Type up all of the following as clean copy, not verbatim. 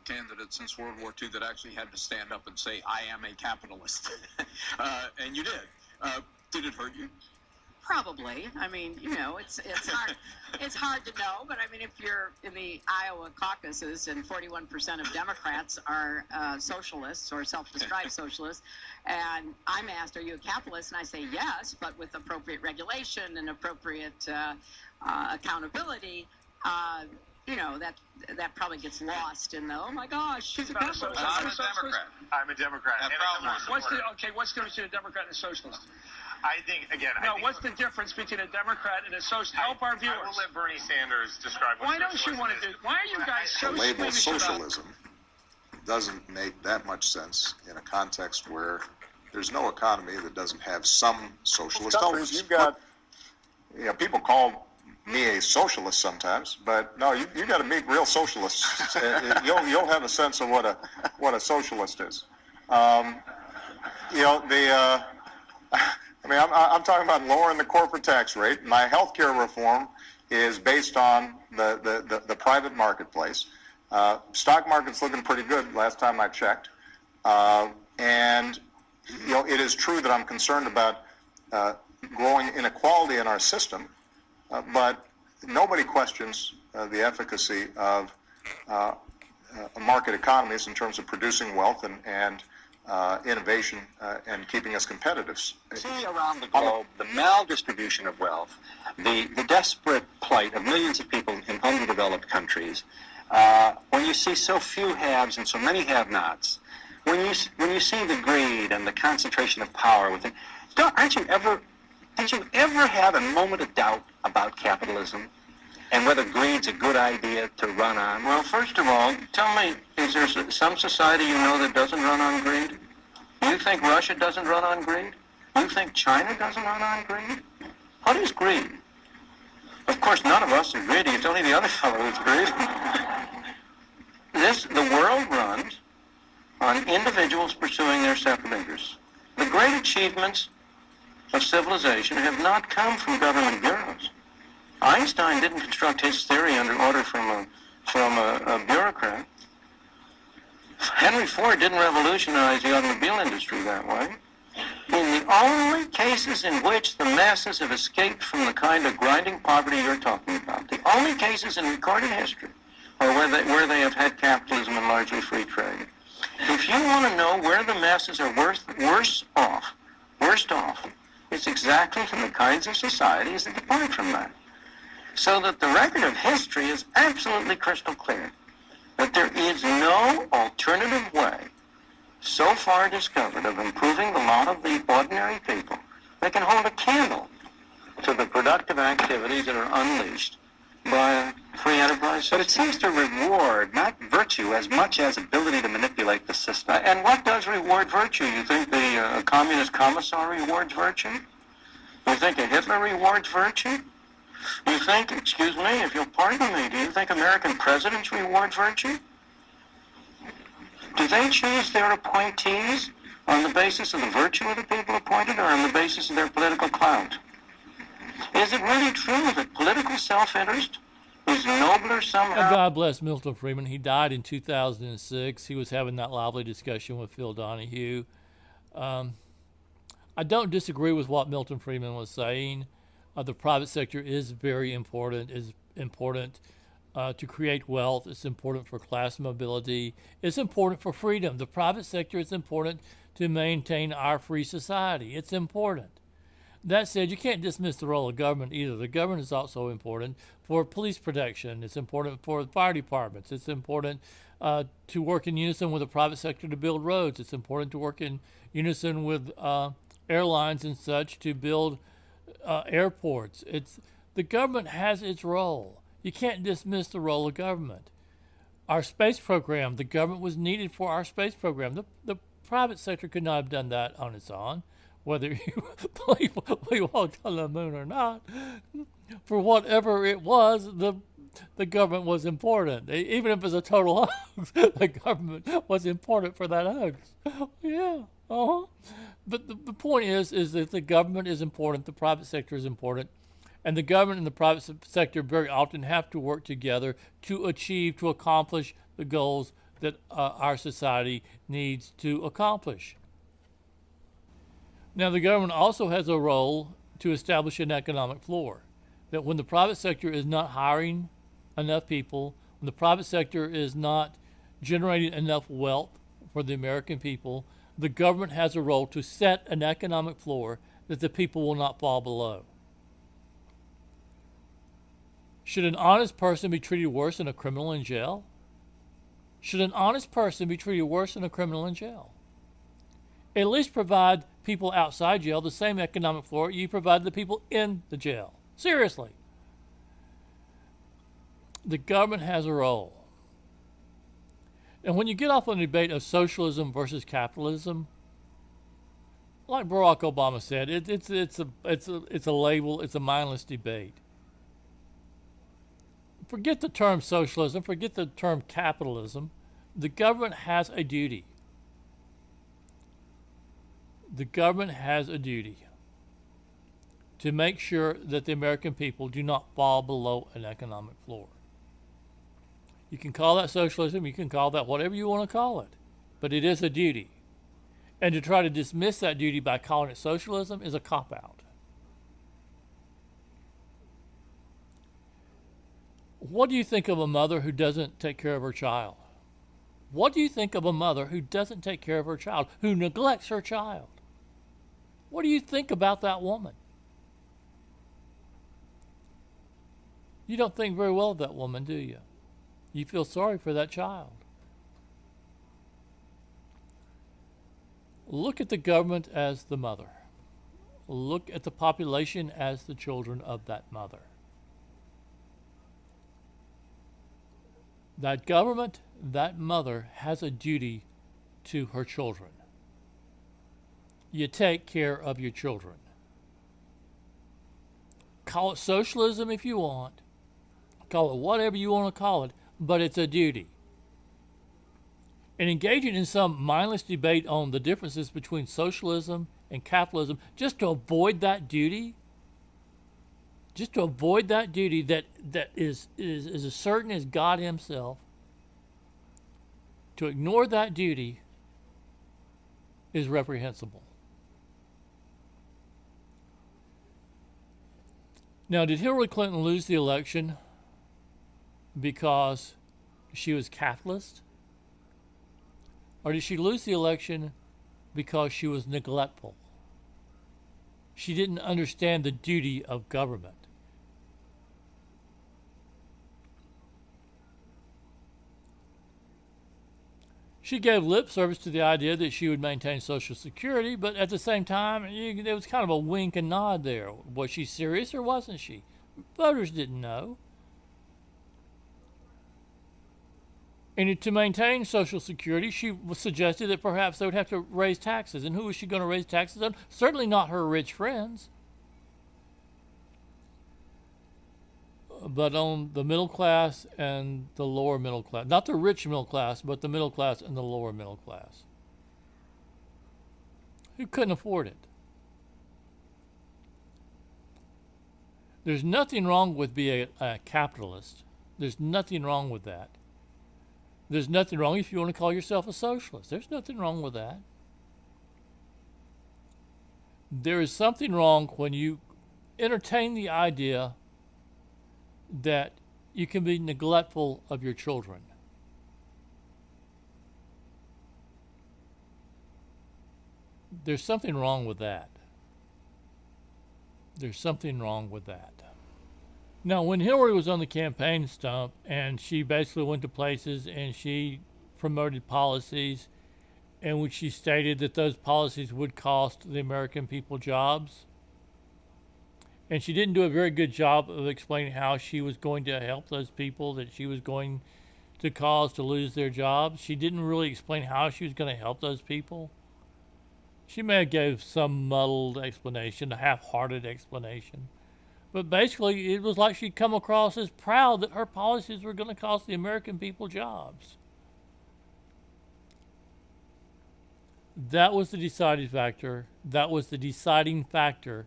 candidate since World War II that actually had to stand up and say, I am a capitalist. And you did. Did it hurt you? Probably. I mean, it's hard. It's hard to know, but I mean, if you're in the Iowa caucuses and 41% of Democrats are socialists or self-described socialists, and I'm asked, "Are you a capitalist?" and I say yes, but with appropriate regulation and appropriate accountability. That probably gets lost in the, oh my gosh, she's a capitalist. I'm a Democrat. I'm a Democrat. What's the difference between a Democrat and a socialist? I think, again... what's the difference between a Democrat and a socialist? Help our viewers. I will let Bernie Sanders describe what Why don't you want to do... Why are you guys so the label squeamish socialism doesn't make that much sense in a context where there's no economy that doesn't have some socialist elements. You've got, people call me a socialist sometimes, but no, you got to meet real socialists. You'll have a sense of what a socialist is. I'm talking about lowering the corporate tax rate. My health care reform is based on the private marketplace. Stock market's looking pretty good last time I checked. And it is true that I'm concerned about growing inequality in our system, but nobody questions the efficacy of market economies in terms of producing wealth and innovation and keeping us competitive. See around the globe the maldistribution of wealth, the desperate plight of millions of people in underdeveloped countries. When you see so few haves and so many have-nots, when you see the greed and the concentration of power within, did you ever have a moment of doubt about capitalism and whether greed's a good idea to run on? Well, first of all, tell me, is there some society you know that doesn't run on greed? You think Russia doesn't run on greed? You think China doesn't run on greed? What is greed? Of course, none of us are greedy. It's only the other fellow who's greedy. The world runs on individuals pursuing their separate interests. The great achievements of civilization have not come from government bureaus. Einstein didn't construct his theory under order from a bureaucrat. Henry Ford didn't revolutionize the automobile industry that way. In the only cases in which the masses have escaped from the kind of grinding poverty you're talking about, the only cases in recorded history are where they have had capitalism and largely free trade. If you want to know where the masses are worst off, it's exactly from the kinds of societies that depart from that. So that the record of history is absolutely crystal clear that there is no alternative way so far discovered of improving the lot of the ordinary people that can hold a candle to the productive activities that are unleashed by a free enterprise system. But it seems to reward not virtue as much as ability to manipulate the system. And what does reward virtue? You think the communist commissar rewards virtue? You think a Hitler rewards virtue? You think, excuse me, if you'll pardon me, do you think American presidents reward virtue? Do they choose their appointees on the basis of the virtue of the people appointed or on the basis of their political clout? Is it really true that political self-interest is nobler somehow? And God bless Milton Friedman. He died in 2006. He was having that lively discussion with Phil Donahue. I don't disagree with what Milton Friedman was saying. The private sector is very important, to create wealth. It's important for class mobility. It's important for freedom. The private sector is important to maintain our free society. It's important. That said, you can't dismiss the role of government either. The government is also important for police protection. It's important for fire departments. It's important to work in unison with the private sector to build roads. It's important to work in unison with airlines and such to build airports. The government has its role. You can't dismiss the role of government. Our space program, the government was needed for our space program. The private sector could not have done that on its own, whether you believe we walked on the moon or not. For whatever it was, the government was important. Even if it's a total hoax, the government was important for that hoax. Yeah, But the point is that the government is important, the private sector is important, and the government and the private sector very often have to work together to accomplish the goals that our society needs to accomplish. Now, the government also has a role to establish an economic floor, that when the private sector is not hiring enough people, when the private sector is not generating enough wealth for the American people, the government has a role to set an economic floor that the people will not fall below. Should an honest person be treated worse than a criminal in jail? Should an honest person be treated worse than a criminal in jail? At least provide people outside jail the same economic floor you provide the people in the jail. Seriously. The government has a role. And when you get off on the debate of socialism versus capitalism, like Barack Obama said, it's a label, it's a mindless debate. Forget the term socialism, forget the term capitalism. The government has a duty. The government has a duty to make sure that the American people do not fall below an economic floor. You can call that socialism, you can call that whatever you want to call it, but it is a duty. And to try to dismiss that duty by calling it socialism is a cop-out. What do you think of a mother who doesn't take care of her child? What do you think of a mother who doesn't take care of her child, who neglects her child? What do you think about that woman? You don't think very well of that woman, do you? You feel sorry for that child. Look at the government as the mother. Look at the population as the children of that mother. That government, that mother, has a duty to her children. You take care of your children. Call it socialism if you want. Call it whatever you want to call it, but it's a duty. And engaging in some mindless debate on the differences between socialism and capitalism just to avoid that duty, that is as certain as God himself, to ignore that duty is reprehensible. Now, did Hillary Clinton lose the election because she was capitalist? Or did she lose the election because she was neglectful? She didn't understand the duty of government. She gave lip service to the idea that she would maintain Social Security, but at the same time, there was kind of a wink and nod there. Was she serious or wasn't she? Voters didn't know. And to maintain Social Security, she suggested that perhaps they would have to raise taxes. And who was she going to raise taxes on? Certainly not her rich friends, but on the middle class and the lower middle class. Not the rich middle class, but the middle class and the lower middle class, who couldn't afford it. There's nothing wrong with being a capitalist. There's nothing wrong with that. There's nothing wrong if you want to call yourself a socialist. There's nothing wrong with that. There is something wrong when you entertain the idea that you can be neglectful of your children. There's something wrong with that. There's something wrong with that. Now, when Hillary was on the campaign stump and she basically went to places and she promoted policies in which she stated that those policies would cost the American people jobs, and she didn't do a very good job of explaining how she was going to help those people that she was going to cause to lose their jobs. She didn't really explain how she was going to help those people. She may have gave some muddled explanation, a half-hearted explanation. But basically, it was like she'd come across as proud that her policies were going to cost the American people jobs. That was the deciding factor. That was the deciding factor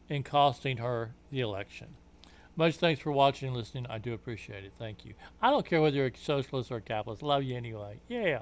in costing her the election. Much thanks for watching and listening. I do appreciate it. Thank you. I don't care whether you're a socialist or a capitalist. Love you anyway. Yeah.